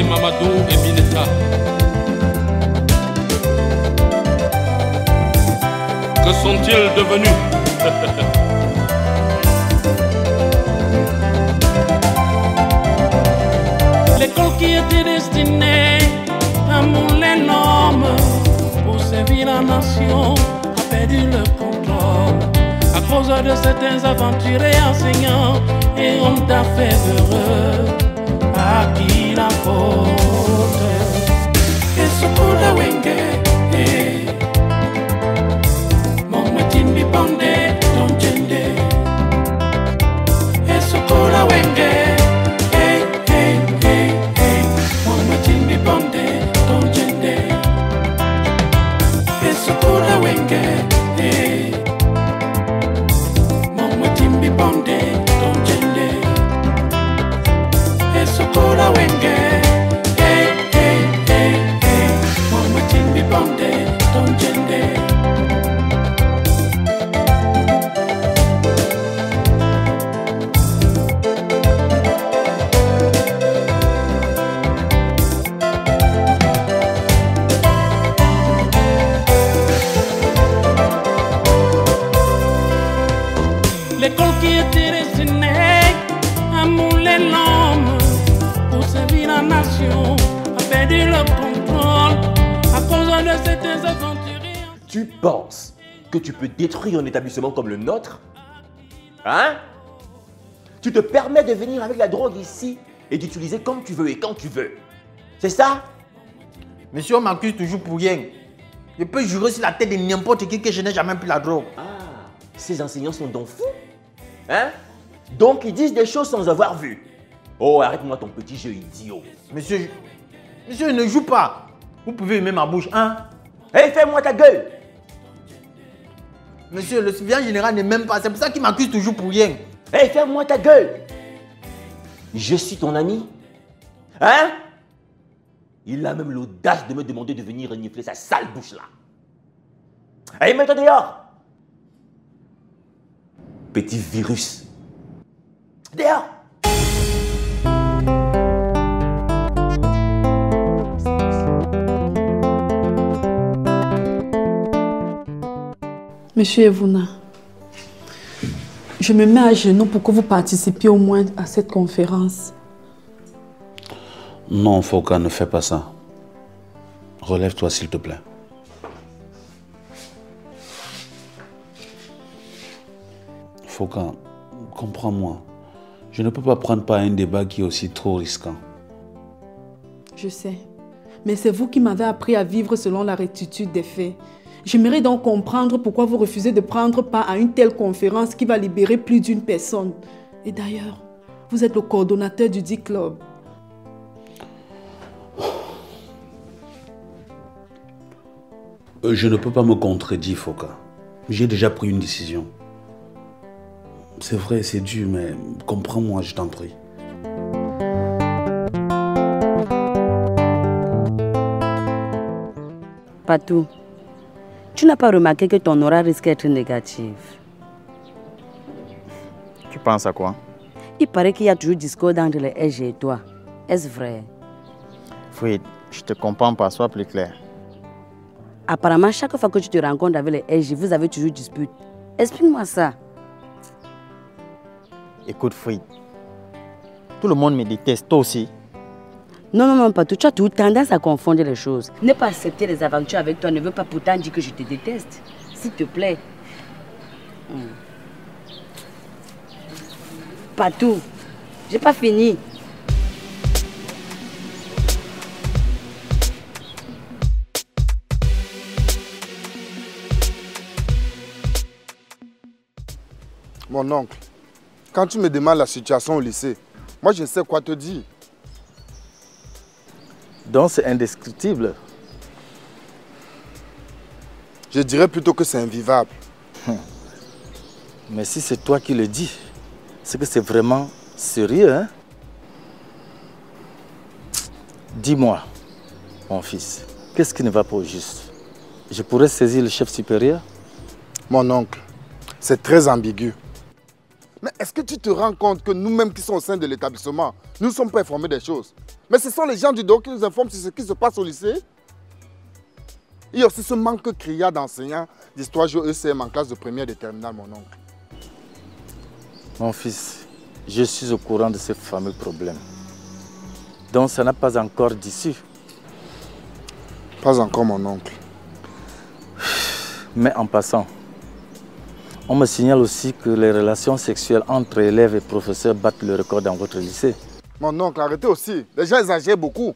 Mamadou et Bineta. Que sont-ils devenus? L'école qui était destinée à mouler l'homme pour servir la nation a perdu le contrôle à cause de certains aventuriers enseignants et hommes d'affaires heureux à qui la faute. Et ce coup de Wenge, mon matin mi bandé, ton gende. Et ce coup de Wenge. L'école qui était destinée à mouler l'homme pour servir la nation a perdu le contrôle à cause de certains aventuriers. Tu penses que tu peux détruire un établissement comme le nôtre? Hein? Tu te permets de venir avec la drogue ici et d'utiliser comme tu veux et quand tu veux. C'est ça? Monsieur, on m'accuse toujours pour rien. Je peux jurer sur la tête de n'importe qui que je n'ai jamais pris la drogue. Ah, ces enseignants sont donc fous? Hein? Donc ils disent des choses sans avoir vu. Oh, arrête-moi ton petit jeu idiot. Monsieur, je ne joue pas. Vous pouvez aimer ma bouche, hein? Hé, fais-moi ta gueule! Monsieur, le surveillant général n'est même pas. C'est pour ça qu'il m'accuse toujours pour rien. Hé, ferme-moi ta gueule! Je suis ton ami? Hein? Il a même l'audace de me demander de venir renifler sa sale bouche là. Allez, mets-toi dehors! Petit virus. Dehors! Monsieur Evuna, je me mets à genoux pour que vous participiez au moins à cette conférence. Non, Foka, ne fais pas ça. Relève-toi, s'il te plaît. Foka, comprends-moi. Je ne peux pas prendre part à un débat qui est aussi trop risquant. Je sais, mais c'est vous qui m'avez appris à vivre selon la rectitude des faits. J'aimerais donc comprendre pourquoi vous refusez de prendre part à une telle conférence qui va libérer plus d'une personne. Et d'ailleurs, vous êtes le coordonnateur du dit club. Je ne peux pas me contredire, Foka. J'ai déjà pris une décision. C'est vrai, c'est dur, mais comprends-moi, je t'en prie. Patou, tu n'as pas remarqué que ton aura risque d'être négative? Tu penses à quoi? Il paraît qu'il y a toujours discorde entre les SG et toi. Est-ce vrai? Fouid, je te comprends pas, sois plus clair. Apparemment, chaque fois que tu te rencontres avec les SG, vous avez toujours dispute. Explique-moi ça. Écoute, Fouid, tout le monde me déteste, toi aussi. Non, Patou, tu as toujours tendance à confondre les choses. Ne pas accepter les aventures avec toi ne veut pas pourtant dire que je te déteste. S'il te plaît. Patou, j'ai pas fini. Mon oncle, quand tu me demandes la situation au lycée, moi je sais quoi te dire. Donc c'est indescriptible. Je dirais plutôt que c'est invivable. Mais si c'est toi qui le dis, c'est que c'est vraiment sérieux, hein? Dis-moi, mon fils, qu'est-ce qui ne va pas au juste? Je pourrais saisir le chef supérieur? Mon oncle, c'est très ambigu. Mais est-ce que tu te rends compte que nous-mêmes qui sommes au sein de l'établissement, nous ne sommes pas informés des choses? Mais ce sont les gens du dehors qui nous informent sur ce qui se passe au lycée. Il y a aussi ce manque criard d'enseignants d'histoire géo ECM en classe de première et de terminale, mon oncle. Mon fils, je suis au courant de ce fameux problème. Donc ça n'a pas encore d'issue. Pas encore, mon oncle. Mais en passant, on me signale aussi que les relations sexuelles entre élèves et professeurs battent le record dans votre lycée. Mon oncle, arrêtez aussi. Les gens exagèrent beaucoup.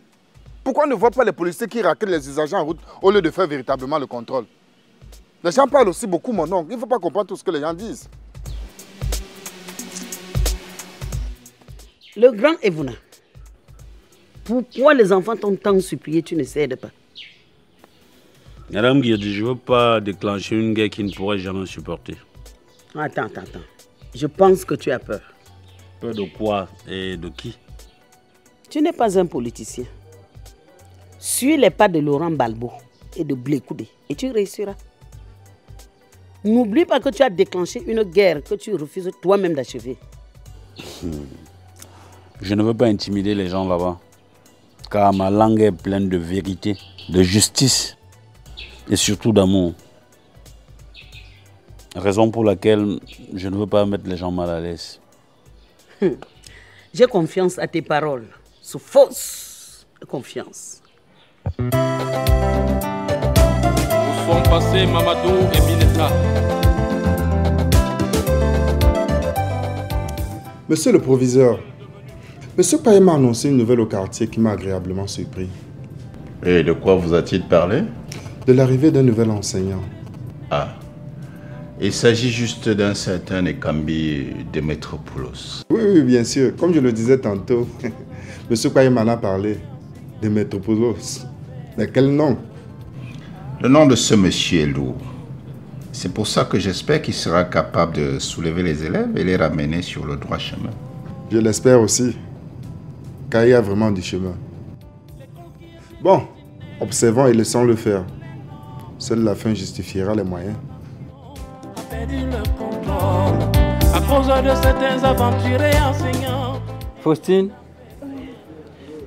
Pourquoi on ne voit pas les policiers qui raquettent les usagers en route au lieu de faire véritablement le contrôle? Les gens parlent aussi beaucoup, mon oncle. Il ne faut pas comprendre tout ce que les gens disent. Le grand Evuna, pourquoi les enfants t'ont tant supplié, tu ne cèdes pas? Madame Guirdi, je ne veux pas déclencher une guerre qui ne pourrait jamais supporter. Attends. Je pense que tu as peur. Peur de quoi et de qui? Tu n'es pas un politicien. Suis les pas de Laurent Balbo et de Blécoudé et tu réussiras. N'oublie pas que tu as déclenché une guerre que tu refuses toi-même d'achever. Je ne veux pas intimider les gens là-bas, car ma langue est pleine de vérité, de justice et surtout d'amour. Raison pour laquelle je ne veux pas mettre les gens mal à l'aise. J'ai confiance à tes paroles, sous fausse confiance. Où sont passés Mamadou et Bineta? Monsieur le proviseur, Monsieur Paye m'a annoncé une nouvelle au quartier qui m'a agréablement surpris. Et de quoi vous a-t-il parlé? De l'arrivée d'un nouvel enseignant. Ah, il s'agit juste d'un certain Ekambi Demetropoulos. Oui, bien sûr. Comme je le disais tantôt, Monsieur Paye m'en a parlé. Demetropoulos. Mais quel nom? Le nom de ce monsieur est lourd. C'est pour ça que j'espère qu'il sera capable de soulever les élèves et les ramener sur le droit chemin. Je l'espère aussi. Car il y a vraiment du chemin. Bon, observons et laissons-le faire. Seule la fin justifiera les moyens. À cause de certains aventuriers enseignants. Faustine,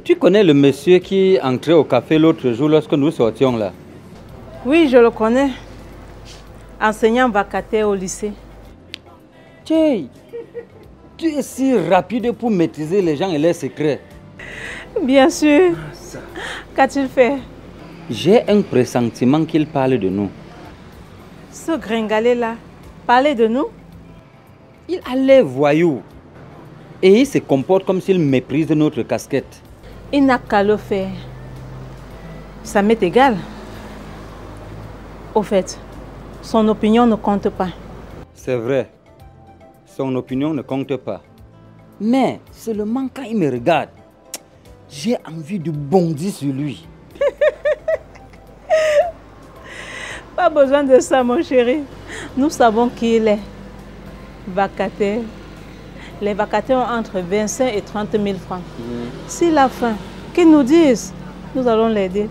tu connais le monsieur qui entrait au café l'autre jour lorsque nous sortions là? Oui, je le connais. Enseignant vacataire au lycée. Tchè, tu es si rapide pour maîtriser les gens et leurs secrets. Bien sûr. Qu'a-t-il fait? J'ai un pressentiment qu'il parle de nous. Ce gringalet-là, parler de nous? Il a l'air voyou. Et il se comporte comme s'il méprise notre casquette. Il n'a qu'à le faire. Ça m'est égal. Au fait, son opinion ne compte pas. C'est vrai. Son opinion ne compte pas. Mais seulement quand il me regarde, j'ai envie de bondir sur lui. Pas besoin de ça, mon chéri. Nous savons qui il est. Vacataire. Les vacataires ont entre 25 et 30 000 francs. S'il a faim, qu'ils nous disent. Nous allons l'aider.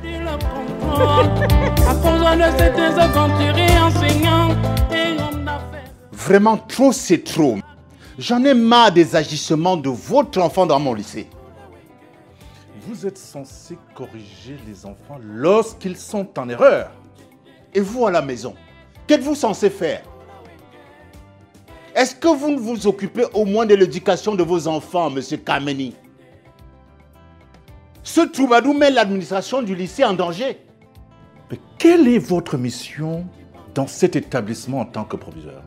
À cause de certains aventuriers enseignants et hommes d'affaires. Vraiment, trop c'est trop. J'en ai marre des agissements de votre enfant dans mon lycée. Vous êtes censé corriger les enfants lorsqu'ils sont en erreur. Et vous à la maison, qu'êtes-vous censé faire? Est-ce que vous ne vous occupez au moins de l'éducation de vos enfants, monsieur Kameni? Ce troubadour met l'administration du lycée en danger. Mais quelle est votre mission dans cet établissement en tant que proviseur?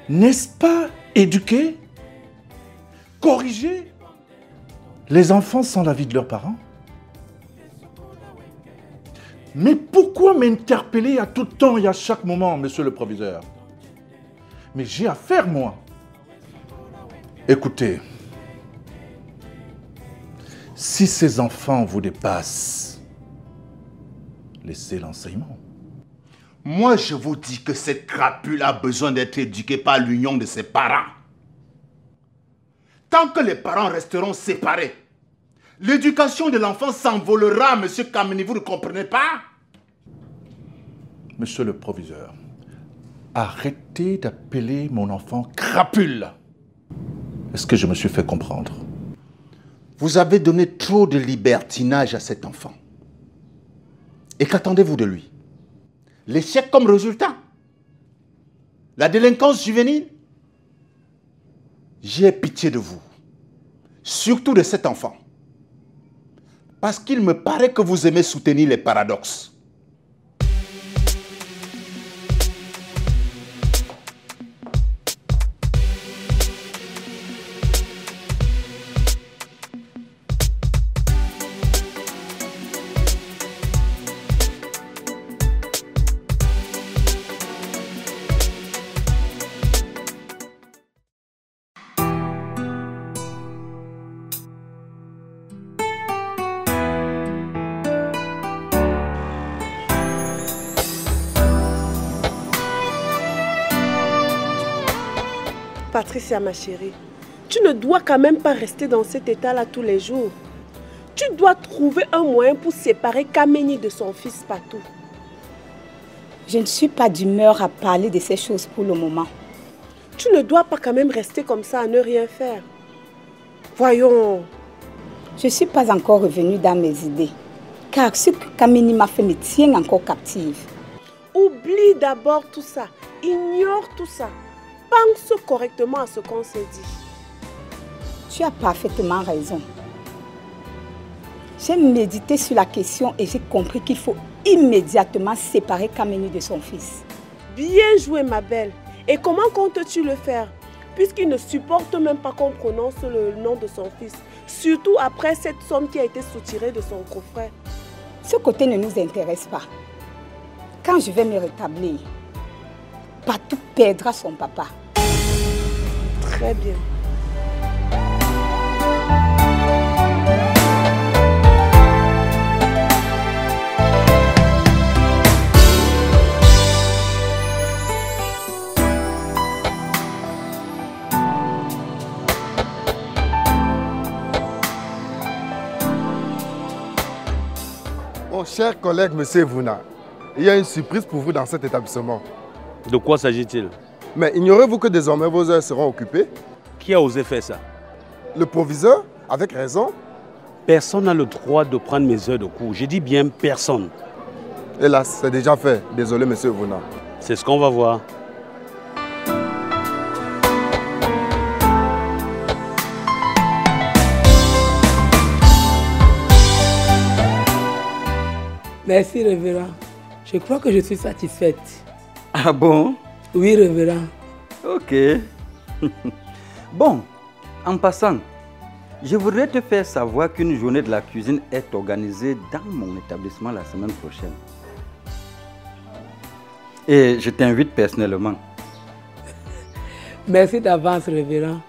N'est-ce pas éduquer? Corriger les enfants sans l'avis de leurs parents? Mais pourquoi m'interpeller à tout temps et à chaque moment, monsieur le proviseur? Mais j'ai affaire, moi. Écoutez, si ces enfants vous dépassent, laissez l'enseignement. Moi, je vous dis que cette crapule a besoin d'être éduquée par l'union de ses parents. Tant que les parents resteront séparés, l'éducation de l'enfant s'envolera, monsieur Kameni, vous ne comprenez pas? Monsieur le proviseur, arrêtez d'appeler mon enfant crapule. Est-ce que je me suis fait comprendre? Vous avez donné trop de libertinage à cet enfant. Et qu'attendez-vous de lui? L'échec comme résultat? La délinquance juvénile? J'ai pitié de vous. Surtout de cet enfant. Parce qu'il me paraît que vous aimez soutenir les paradoxes. Patricia, ma chérie, tu ne dois quand même pas rester dans cet état-là tous les jours. Tu dois trouver un moyen pour séparer Kameni de son fils Patou. Je ne suis pas d'humeur à parler de ces choses pour le moment. Tu ne dois pas quand même rester comme ça à ne rien faire. Voyons. Je ne suis pas encore revenue dans mes idées. Car ce que Kameni m'a fait me tient encore captive. Oublie d'abord tout ça. Ignore tout ça. Pense correctement à ce qu'on s'est dit. Tu as parfaitement raison. J'ai médité sur la question et j'ai compris qu'il faut immédiatement séparer Kameni de son fils. Bien joué, ma belle. Et comment comptes-tu le faire? Puisqu'il ne supporte même pas qu'on prononce le nom de son fils. Surtout après cette somme qui a été soutirée de son coffret. Ce côté ne nous intéresse pas. Quand je vais me rétablir, Patou perdra son papa. Très bien. Mon cher collègue, monsieur Vouna, il y a une surprise pour vous dans cet établissement. De quoi s'agit-il? Mais ignorez-vous que désormais vos heures seront occupées? Qui a osé faire ça? Le proviseur, avec raison. Personne n'a le droit de prendre mes heures de cours. J'ai dit bien personne. Hélas, c'est déjà fait. Désolé, monsieur Vouna. C'est ce qu'on va voir. Merci, révérend. Je crois que je suis satisfaite. Ah bon? Oui, révérend. Ok. Bon, en passant, je voudrais te faire savoir qu'une journée de la cuisine est organisée dans mon établissement la semaine prochaine. Et je t'invite personnellement. Merci d'avance, révérend.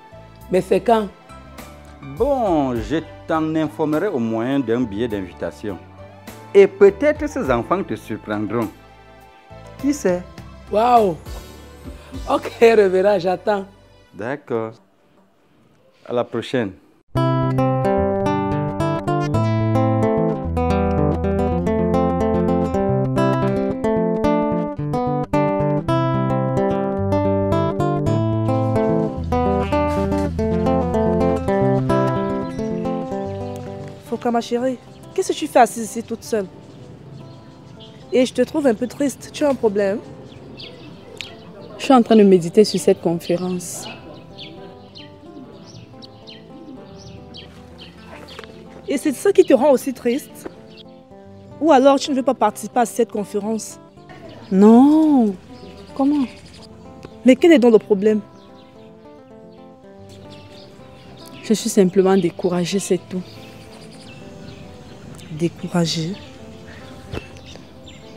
Mais c'est quand? Bon, je t'en informerai au moyen d'un billet d'invitation. Et peut-être ces enfants te surprendront. Qui sait? Waouh! Ok, révérend, j'attends. D'accord. À la prochaine. Foka, ma chérie, qu'est-ce que tu fais assise ici toute seule? Et je te trouve un peu triste. Tu as un problème? Je suis en train de méditer sur cette conférence. Et c'est ça qui te rend aussi triste? Ou alors tu ne veux pas participer à cette conférence? Non. Comment? Mais quel est donc le problème? Je suis simplement découragée, c'est tout. Découragée?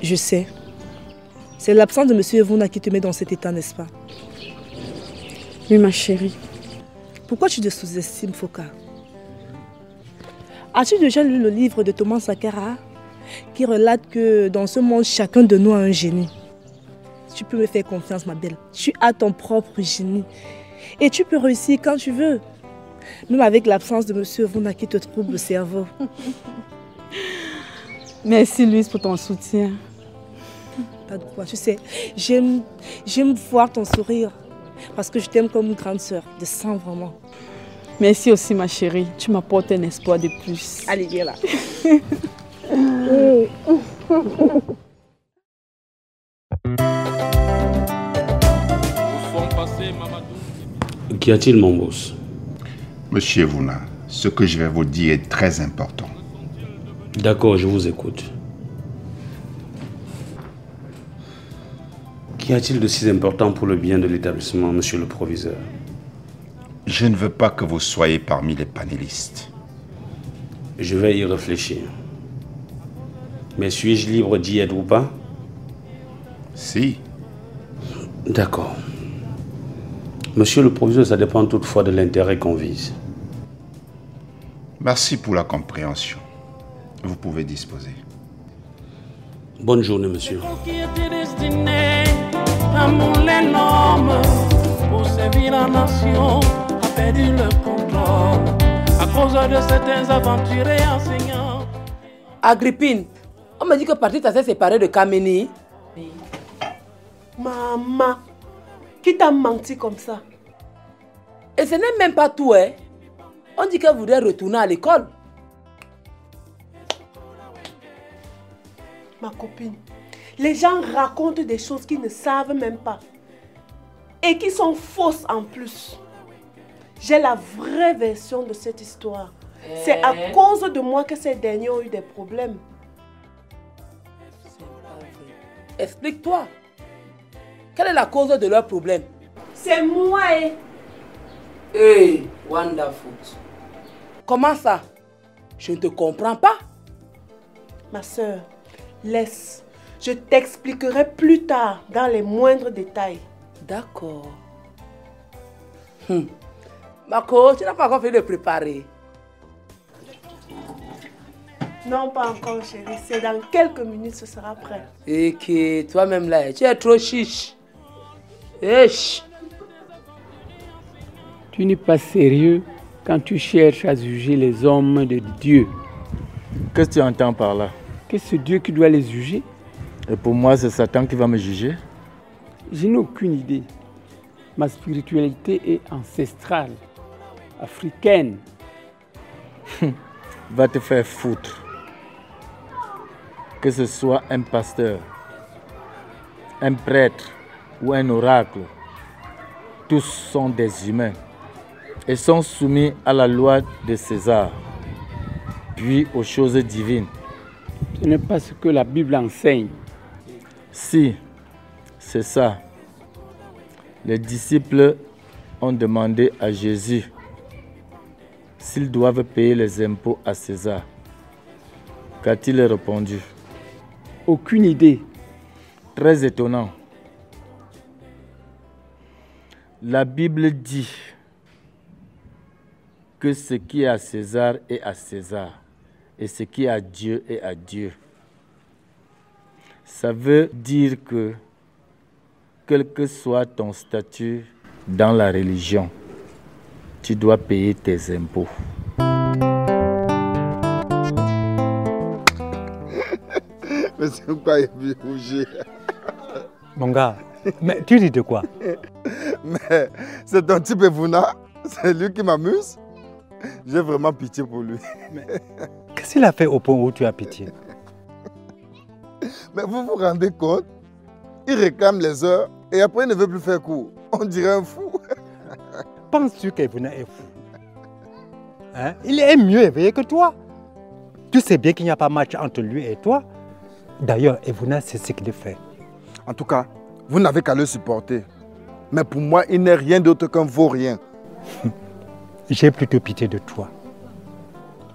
Je sais. C'est l'absence de M. Evona qui te met dans cet état, n'est-ce pas? Oui, ma chérie. Pourquoi tu te sous-estimes, Foka? As-tu déjà lu le livre de Thomas Sankara qui relate que dans ce monde, chacun de nous a un génie? Tu peux me faire confiance, ma belle. Tu as ton propre génie. Et tu peux réussir quand tu veux. Même avec l'absence de M. Evona qui te trouble le cerveau. Merci, Louise, pour ton soutien. Pas de quoi, tu sais, j'aime voir ton sourire. Parce que je t'aime comme une grande sœur, de sang vraiment. Merci aussi ma chérie, tu m'apportes un espoir de plus. Allez, viens là. Qu'y a-t-il, mon boss? Monsieur Vouna, ce que je vais vous dire est très important. D'accord, je vous écoute. Qu'y a-t-il de si important pour le bien de l'établissement, monsieur le proviseur? Je ne veux pas que vous soyez parmi les panélistes. Je vais y réfléchir. Mais suis-je libre d'y être ou pas? Si. D'accord. Monsieur le proviseur, ça dépend toutefois de l'intérêt qu'on vise. Merci pour la compréhension. Vous pouvez disposer. Bonne journée, monsieur. Qui était destiné à les normes pour servir la nation a perdu le contrôle à cause de certains aventuriers enseignants. Agrippine, on m'a dit que Patrick s'est séparé de Kameni. Maman, qui t'a menti comme ça? Et ce n'est même pas tout, hein. On dit qu'elle voudrait retourner à l'école. Ma copine, les gens racontent des choses qu'ils ne savent même pas. Et qui sont fausses en plus. J'ai la vraie version de cette histoire. C'est à cause de moi que ces derniers ont eu des problèmes. Explique-toi. Quelle est la cause de leurs problèmes? C'est moi. Hey, wonderful. Comment ça? Je ne te comprends pas. Ma soeur, laisse. Je t'expliquerai plus tard dans les moindres détails. D'accord. Marco, tu n'as pas encore fini de préparer? Non, pas encore, chérie. C'est dans quelques minutes, ce sera prêt. Et que toi-même là, tu es trop chiche. Esh. Tu n'es pas sérieux quand tu cherches à juger les hommes de Dieu. Qu'est-ce que tu entends par là? Que c'est Dieu qui doit les juger? Et pour moi, c'est Satan qui va me juger? Je n'ai aucune idée. Ma spiritualité est ancestrale, africaine. Va te faire foutre. Que ce soit un pasteur, un prêtre ou un oracle, tous sont des humains et sont soumis à la loi de César, puis aux choses divines. Ce n'est pas ce que la Bible enseigne. Si, c'est ça. Les disciples ont demandé à Jésus s'ils doivent payer les impôts à César. Qu'a-t-il répondu? Aucune idée. Très étonnant. La Bible dit que ce qui est à César est à César et ce qui est à Dieu est à Dieu. Ça veut dire que, quel que soit ton statut dans la religion, tu dois payer tes impôts. Mais c'est pourquoi il veut bouger. Mon gars, mais tu dis de quoi? Mais c'est ton type Vouna, c'est lui qui m'amuse. J'ai vraiment pitié pour lui. Qu'est-ce qu'il a fait au point où tu as pitié? Mais vous vous rendez compte? Il réclame les heures et après il ne veut plus faire cours. On dirait un fou. Penses-tu qu'Evuna est fou? Hein? Il est mieux éveillé que toi. Tu sais bien qu'il n'y a pas match entre lui et toi. D'ailleurs, Evuna, c'est ce qu'il fait. En tout cas, vous n'avez qu'à le supporter. Mais pour moi, il n'est rien d'autre qu'un vaurien. J'ai plutôt pitié de toi.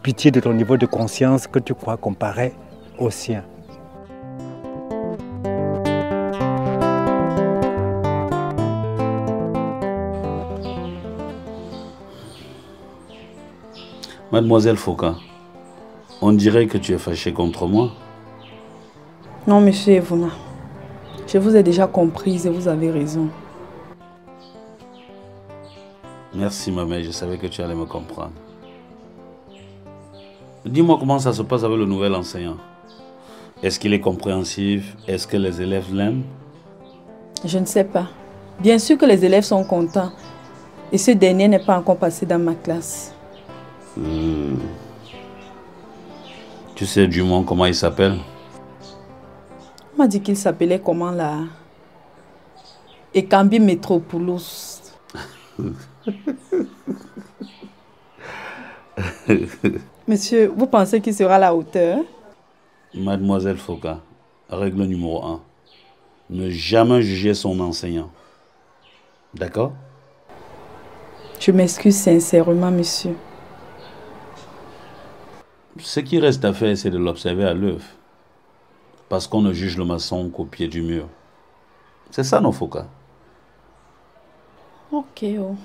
Pitié de ton niveau de conscience que tu crois comparer au sien. Mademoiselle Foka, on dirait que tu es fâchée contre moi. Non, monsieur Evuna. Je vous ai déjà comprise et vous avez raison. Merci, ma mère, je savais que tu allais me comprendre. Dis-moi comment ça se passe avec le nouvel enseignant. Est-ce qu'il est compréhensif? Est-ce que les élèves l'aiment? Je ne sais pas. Bien sûr que les élèves sont contents. Et ce dernier n'est pas encore passé dans ma classe. Tu sais du moins comment il s'appelle? On m'a dit qu'il s'appelait comment là? Ekambi Metropoulos. Monsieur, vous pensez qu'il sera à la hauteur? Mademoiselle Foka, règle numéro 1. Ne jamais juger son enseignant. D'accord? Je m'excuse sincèrement, monsieur. Ce qui reste à faire, c'est de l'observer à l'œuvre. Parce qu'on ne juge le maçon qu'au pied du mur. C'est ça, non, Foka? Ok, oh.